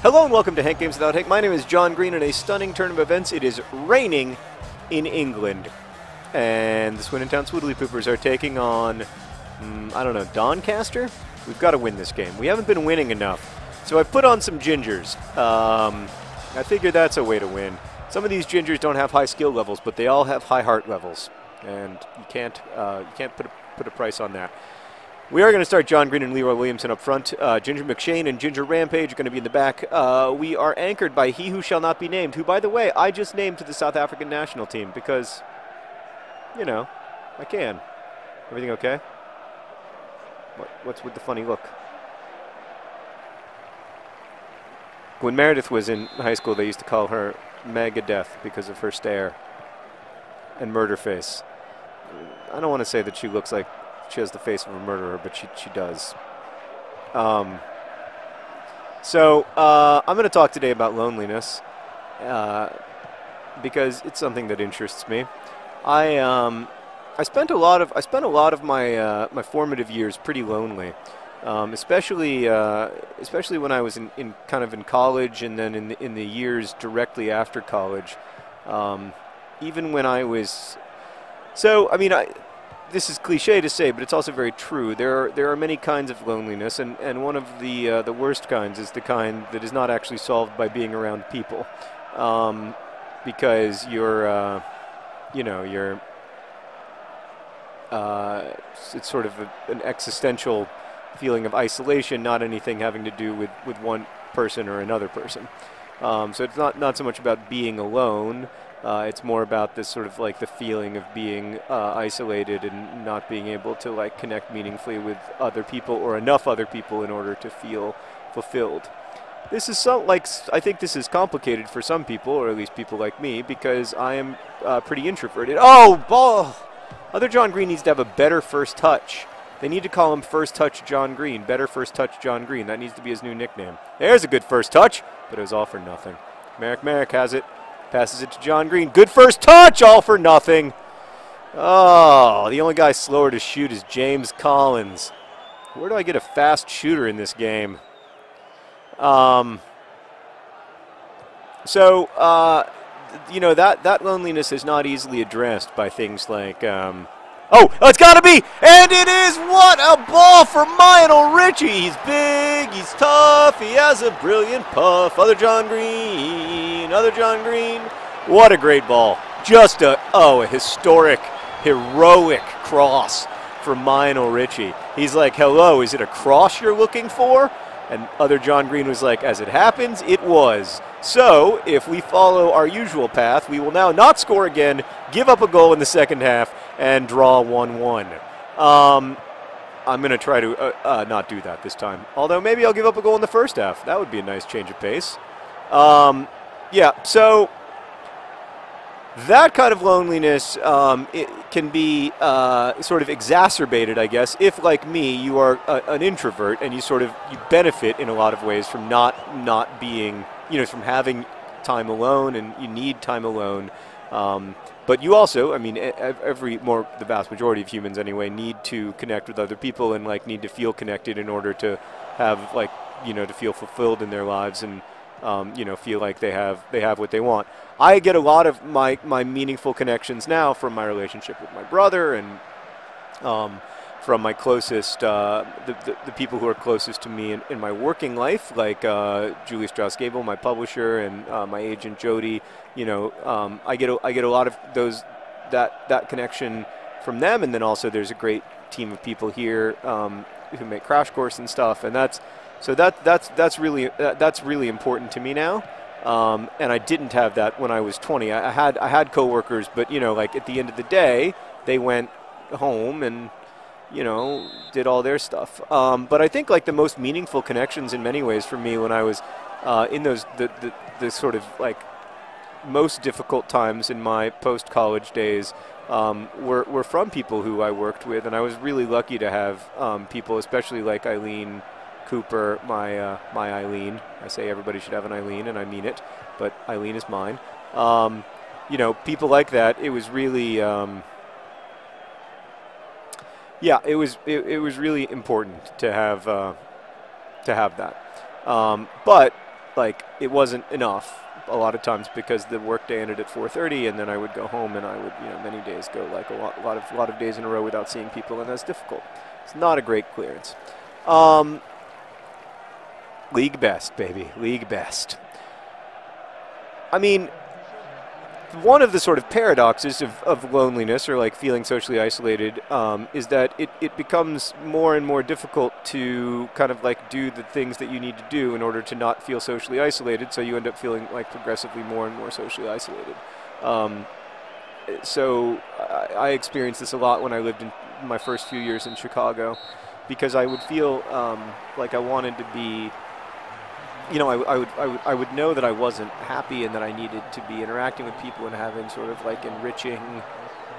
Hello and welcome to Hank Games Without Hank. My name is John Green. In a stunning turn of events, it is raining in England. And the Swindon Swoodilypoopers are taking on, I don't know, Doncaster? We've got to win this game. We haven't been winning enough. So I put on some gingers. I figure that's a way to win. Some of these gingers don't have high skill levels, but they all have high heart levels. And you can't put a price on that. We are going to start John Green and Leroy Williamson up front. Ginger McShane and Ginger Rampage are going to be in the back. We are anchored by He Who Shall Not Be Named, who, by the way, I just named to the South African national team because, you know, I can. Everything okay? What's with the funny look? When Meredith was in high school, they used to call her Megadeth because of her stare and murder face. I don't want to say that she looks like she has the face of a murderer, but she does. So I'm going to talk today about loneliness because it's something that interests me. I spent a lot of my my formative years pretty lonely, especially when I was in college, and then in the years directly after college. Even when I was, this is cliche to say, but it's also very true. There are many kinds of loneliness, and one of the worst kinds is the kind that is not actually solved by being around people, because it's sort of an existential feeling of isolation, not anything having to do with one person or another person. So it's not so much about being alone. It's more about this sort of like the feeling of being isolated and not being able to like connect meaningfully with other people or enough other people in order to feel fulfilled. This is I think this is complicated for some people, or at least people like me, because I am pretty introverted. Oh, ball! Other John Green needs to have a better first touch. They need to call him First Touch John Green. Better First Touch John Green. That needs to be his new nickname. There's a good first touch, but it was all for nothing. Merrick has it. Passes it to John Green. Good first touch, all for nothing. Oh, the only guy slower to shoot is James Collins. Where do I get a fast shooter in this game? That loneliness is not easily addressed by things like, oh, it's got to be, and it is. What a ball for Lionel Richie. He's big, he's tough, he has a brilliant puff. Other John Green. What a great ball. Just a historic, heroic cross for Lionel Richie. He's like, hello, is it a cross you're looking for? And other John Green was like, as it happens, it was. So, if we follow our usual path, we will now not score again, give up a goal in the second half, and draw 1-1. I'm going to try to not do that this time. Although maybe I'll give up a goal in the first half. That would be a nice change of pace. So that kind of loneliness it can be sort of exacerbated, I guess, if, like me, you are an introvert and you benefit in a lot of ways from not being, from having time alone, and you need time alone. But you also, the vast majority of humans anyway, need to connect with other people and need to feel connected in order to have to feel fulfilled in their lives and feel like they have what they want. I get a lot of my meaningful connections now from my relationship with my brother and from my closest, the people who are closest to me in my working life, like Julie Strauss-Gable, my publisher, and my agent Jody. I get a lot of that connection from them, and then also there's a great team of people here who make Crash Course and stuff, and that's really important to me now. And I didn't have that when I was 20. I had coworkers, but at the end of the day, they went home and did all their stuff. But I think the most meaningful connections in many ways for me when I was in those the sort of most difficult times in my post-college days were from people who I worked with, and I was really lucky to have people, especially like Eileen Cooper, my Eileen. I say everybody should have an Eileen, and I mean it, but Eileen is mine. People like that. It was really, it was really important to have that. But like it wasn't enough a lot of times because the workday ended at 4:30, and then I would go home, and I would, many days go like a lot of days in a row without seeing people, and that's difficult. It's not a great clearance. League best, baby, league best. I mean, one of the sort of paradoxes of loneliness, or like feeling socially isolated, is that it becomes more and more difficult to kind of like do the things that you need to do in order to not feel socially isolated, so you end up feeling like progressively more and more socially isolated. So I experienced this a lot when I lived in my first few years in Chicago, because I would feel like I wanted to be, I would know that I wasn't happy and that I needed to be interacting with people and having sort of like enriching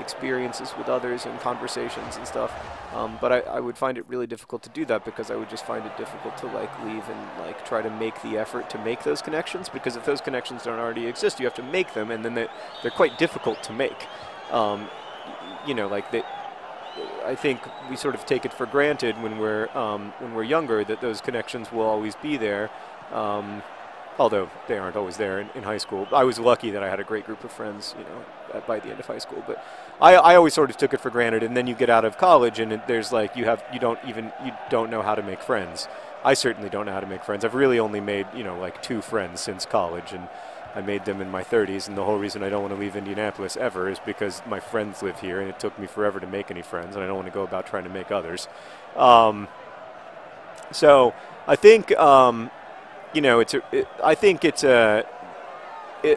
experiences with others and conversations and stuff. But I would find it really difficult to do that, because I would just find it difficult to like leave and like try to make the effort to make those connections, because if those connections don't already exist, you have to make them, and then they're quite difficult to make. I think we sort of take it for granted when we're younger that those connections will always be there. Although they aren't always there in high school. I was lucky that I had a great group of friends, by the end of high school. But I always sort of took it for granted. And then you get out of college, and there's like you don't know how to make friends. I certainly don't know how to make friends. I've really only made like 2 friends since college, and I made them in my 30s. And the whole reason I don't want to leave Indianapolis ever is because my friends live here, and it took me forever to make any friends, and I don't want to go about trying to make others. So I think.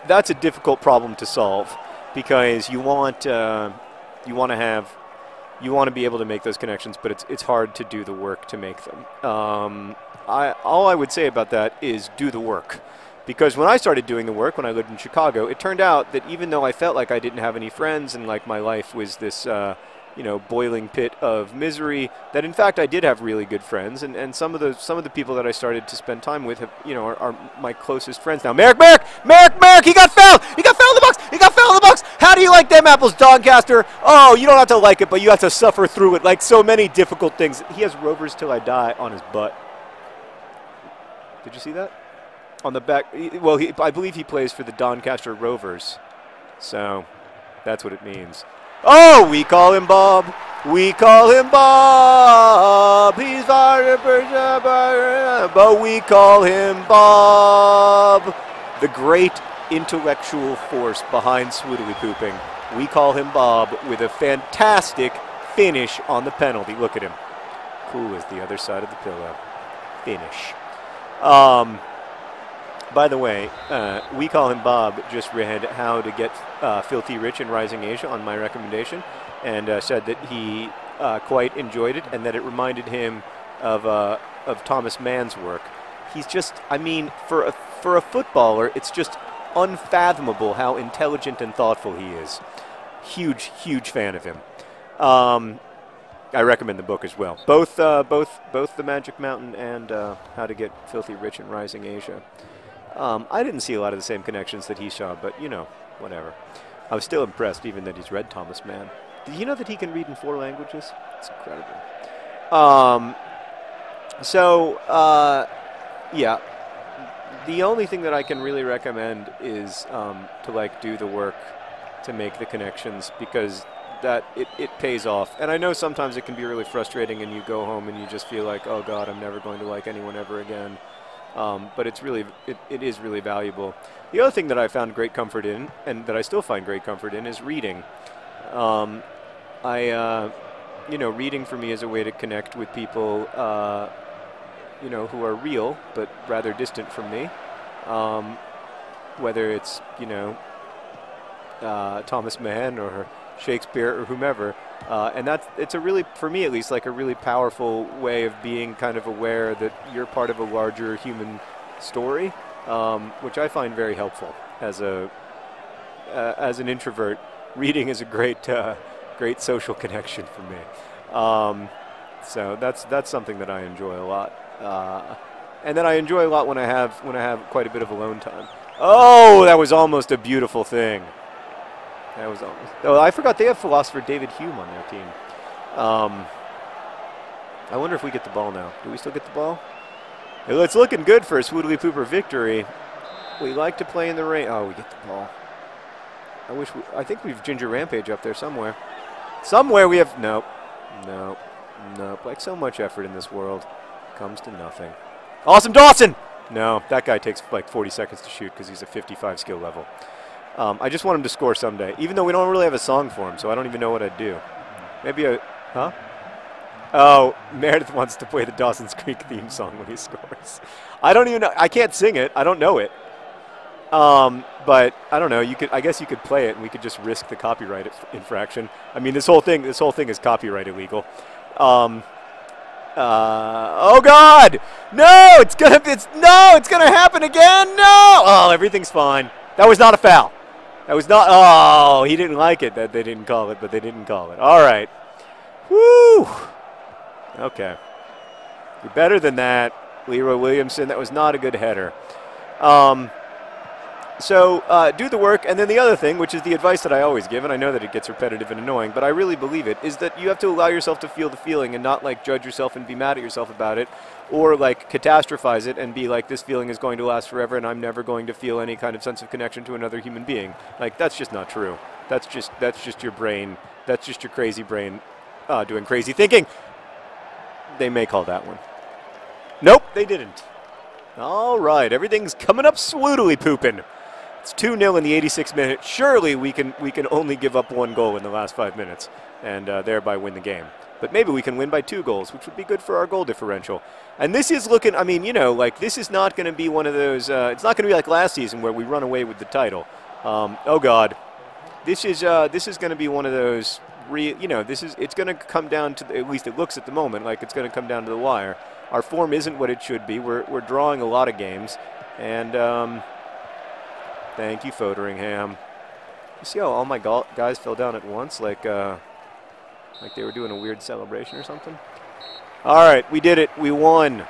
That's a difficult problem to solve, because you want to be able to make those connections, but it's hard to do the work to make them. All I would say about that is do the work, because when I started doing the work when I lived in Chicago, it turned out that even though I felt like I didn't have any friends and like my life was this boiling pit of misery, that in fact I did have really good friends, and some of the people that I started to spend time with are my closest friends now. Merrick, he got fouled in the box. How do you like them apples, Doncaster? Oh, you don't have to like it, but you have to suffer through it, like so many difficult things. He has Rovers Till I Die on his butt. Did you see that? On the back, well, I believe he plays for the Doncaster Rovers, so that's what it means. Oh, we call him Bob. He's but we call him Bob. The great intellectual force behind Swoodilypooping. We call him Bob, with a fantastic finish on the penalty. Look at him. Cool as the other side of the pillow. Finish. By the way, We Call Him Bob just read How to Get Filthy Rich in Rising Asia on my recommendation, and said that he quite enjoyed it, and that it reminded him of Thomas Mann's work. He's just, I mean, for a footballer, it's just unfathomable how intelligent and thoughtful he is. Huge fan of him. I recommend the book as well. Both The Magic Mountain and How to Get Filthy Rich in Rising Asia. I didn't see a lot of the same connections that he saw, but, whatever. I was still impressed, even that he's read Thomas Mann. Did you know that he can read in 4 languages? It's incredible. Yeah. The only thing that I can really recommend is to, do the work to make the connections, because that it pays off. And I know sometimes it can be really frustrating, and you go home and you just feel like, oh, God, I'm never going to like anyone ever again. But it is really valuable. The other thing that I found great comfort in, and that I still find great comfort in, is reading. Reading for me is a way to connect with people, who are real but rather distant from me. Whether it's, Thomas Mann or Shakespeare or whomever. And it's a really, for me at least, like a really powerful way of being kind of aware that you're part of a larger human story, which I find very helpful. As an introvert, reading is a great social connection for me. So that's something that I enjoy a lot. And then I enjoy a lot when I have quite a bit of alone time. Oh, that was almost a beautiful thing. That was almost. Oh, I forgot they have philosopher David Hume on their team. I wonder if we get the ball now. Do we still get the ball? It's looking good for a Swoodilypooper victory. We like to play in the rain. Oh, we get the ball. I think we've Ginger Rampage up there somewhere. Somewhere we have, nope. Like so much effort in this world comes to nothing. Awesome Dawson! No, that guy takes like 40 seconds to shoot because he's a 55 skill level. I just want him to score someday, even though we don't really have a song for him, so I don't even know what I'd do. Maybe a, huh? Oh, Meredith wants to play the Dawson's Creek theme song when he scores. I don't even know. I can't sing it. I don't know it. But I don't know. I guess you could play it, and we could just risk the copyright infraction. I mean, this whole thing is copyright illegal. Oh God! No! It's gonna happen again! No! Oh, everything's fine. That was not a foul. That was not. Oh, he didn't like it that they didn't call it, but they didn't call it. All right. Woo! Okay. You're better than that, Leroy Williamson. That was not a good header. So do the work, and then the other thing, which is the advice that I always give, and I know that it gets repetitive and annoying, but I really believe it, is that you have to allow yourself to feel the feeling and not like judge yourself and be mad at yourself about it, or like catastrophize it and be like, this feeling is going to last forever and I'm never going to feel any kind of sense of connection to another human being. Like, that's just not true. That's just your brain. That's just your crazy brain doing crazy thinking. They may call that one. Nope, they didn't. All right, everything's coming up Swoodilypoopin'. It's 2-0 in the 86th minute. Surely we can only give up 1 goal in the last 5 minutes and thereby win the game. But maybe we can win by 2 goals, which would be good for our goal differential. And this is looking, I mean, you know, like this is not going to be one of those, it's not going to be like last season where we run away with the title. Oh, God. This is going to be one of those, it's going to come down to, at least it looks at the moment, like it's going to come down to the wire. Our form isn't what it should be. We're drawing a lot of games. And thank you, Foderingham. You see how all my guys fell down at once, like they were doing a weird celebration or something? All right, we did it. We won.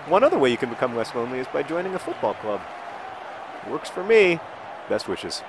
One other way you can become less lonely is by joining a football club. Works for me. Best wishes.